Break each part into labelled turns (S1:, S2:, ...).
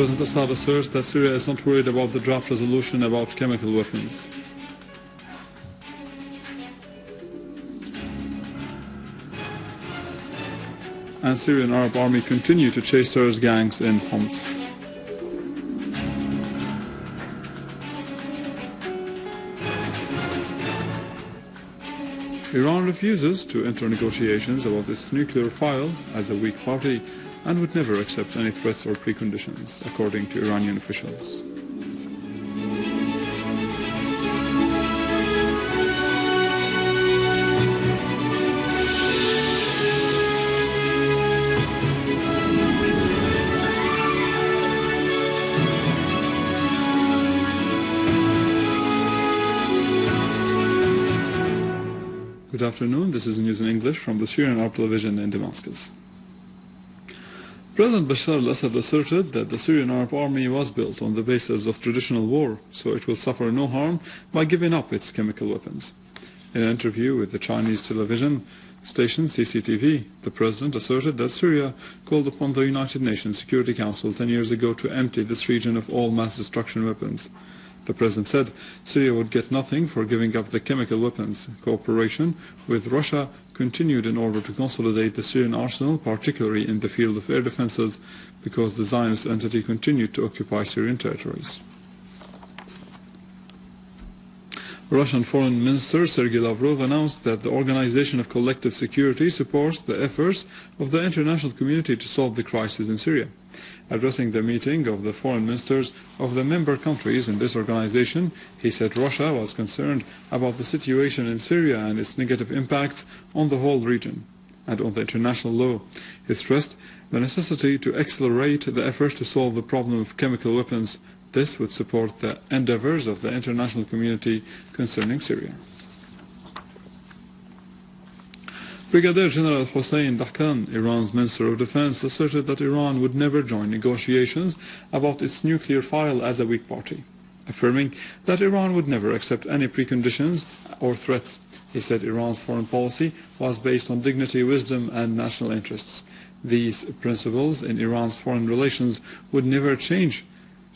S1: President Assad asserts that Syria is not worried about the draft resolution about chemical weapons. And Syrian Arab Army continue to chase terrorist gangs in Homs. Iran refuses to enter negotiations about its nuclear file as a weak party and would never accept any threats or preconditions, according to Iranian officials. Good afternoon, this is news in English from the Syrian Arab television in Damascus. President Bashar al-Assad asserted that the Syrian Arab Army was built on the basis of traditional war, so it will suffer no harm by giving up its chemical weapons. In an interview with the Chinese television station CCTV, the president asserted that Syria called upon the United Nations Security Council 10 years ago to empty this region of all mass destruction weapons. The president said Syria would get nothing for giving up the chemical weapons. Cooperation with Russia continued in order to consolidate the Syrian arsenal, particularly in the field of air defenses, because the Zionist entity continued to occupy Syrian territories. Russian Foreign Minister Sergei Lavrov announced that the Organization of Collective Security supports the efforts of the international community to solve the crisis in Syria. Addressing the meeting of the foreign ministers of the member countries in this organization, he said Russia was concerned about the situation in Syria and its negative impacts on the whole region and on the international law. He stressed the necessity to accelerate the efforts to solve the problem of chemical weapons. This would support the endeavors of the international community concerning Syria. Brigadier General Hossein Dahkan, Iran's Minister of Defense, asserted that Iran would never join negotiations about its nuclear file as a weak party, affirming that Iran would never accept any preconditions or threats. He said Iran's foreign policy was based on dignity, wisdom, and national interests. These principles in Iran's foreign relations would never change,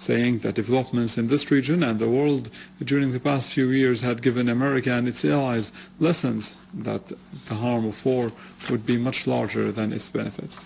S1: saying that developments in this region and the world during the past few years had given America and its allies lessons that the harm of war would be much larger than its benefits.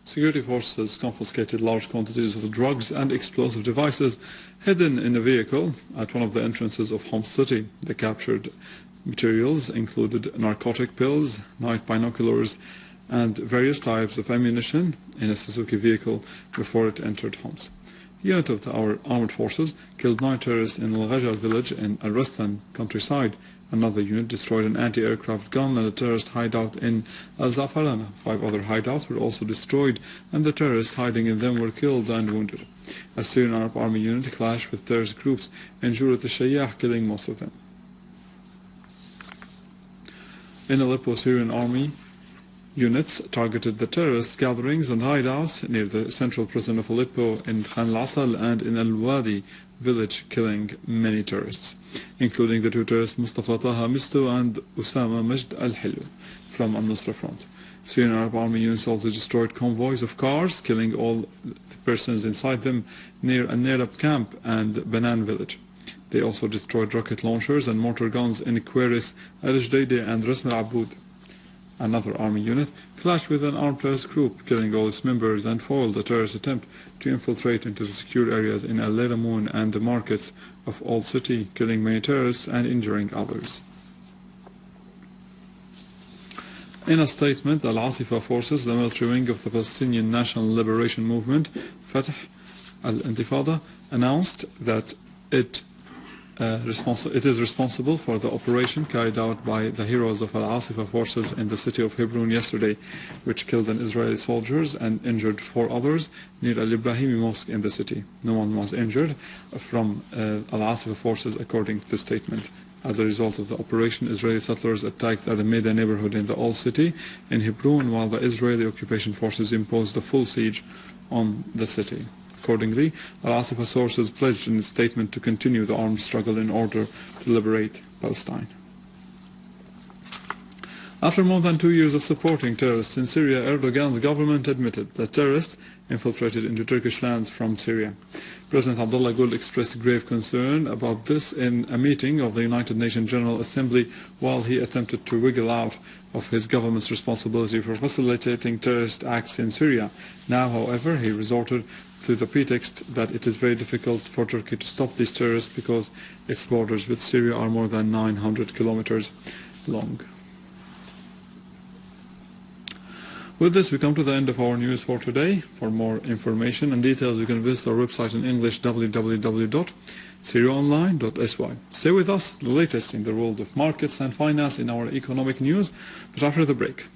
S1: Security forces confiscated large quantities of drugs and explosive devices hidden in a vehicle at one of the entrances of Homs city. The captured materials included narcotic pills, night binoculars, and various types of ammunition in a Suzuki vehicle before it entered Homs. A unit of our armed forces killed 9 terrorists in Al-Ghajal village in Al-Rastan countryside. Another unit destroyed an anti-aircraft gun and a terrorist hideout in Al-Zafarana. 5 other hideouts were also destroyed, and the terrorists hiding in them were killed and wounded. A Syrian Arab Army unit clashed with terrorist groups in Jurat al-Shayyah, killing most of them. In Aleppo, Syrian Army units targeted the terrorist gatherings and hideouts near the central prison of Aleppo, in Khan al-Asal and in Al-Wadi village, killing many terrorists, including the 2 terrorists Mustafa Taha Misto and Usama Majd al-Hilu from Al-Nusra Front. Syrian Arab Army units also destroyed convoys of cars, killing all the persons inside them near An-Nerab camp and Banan village. They also destroyed rocket launchers and mortar guns in Queris, Al-Jdeide and Rasm al-Aboud. Another army unit clashed with an armed terrorist group, killing all its members, and foiled a terrorist attempt to infiltrate into the secure areas in Al-Laylamoun and the markets of Old City, killing many terrorists and injuring others. In a statement, the Al-Asifa forces, the military wing of the Palestinian National Liberation Movement, Fatah al-Intifada, announced that it It is responsible for the operation carried out by the heroes of Al-Asifa forces in the city of Hebron yesterday, which killed an Israeli soldiers and injured 4 others near Al-Ibrahimi mosque in the city. No one was injured from Al-Asifa forces, according to the statement. As a result of the operation, Israeli settlers attacked the Alameda neighborhood in the Old City in Hebron, while the Israeli occupation forces imposed a full siege on the city. Accordingly, Al-Asifa sources pledged in a statement to continue the armed struggle in order to liberate Palestine. After more than 2 years of supporting terrorists in Syria, Erdogan's government admitted that terrorists infiltrated into Turkish lands from Syria. President Abdullah Gül expressed grave concern about this in a meeting of the United Nations General Assembly while he attempted to wiggle out of his government's responsibility for facilitating terrorist acts in Syria. Now, however, he resorted to the pretext that it is very difficult for Turkey to stop these terrorists because its borders with Syria are more than 900 kilometers long. With this, we come to the end of our news for today. For more information and details, you can visit our website in English, www.syriaonline.sy. Stay with us, the latest in the world of markets and finance in our economic news, but after the break.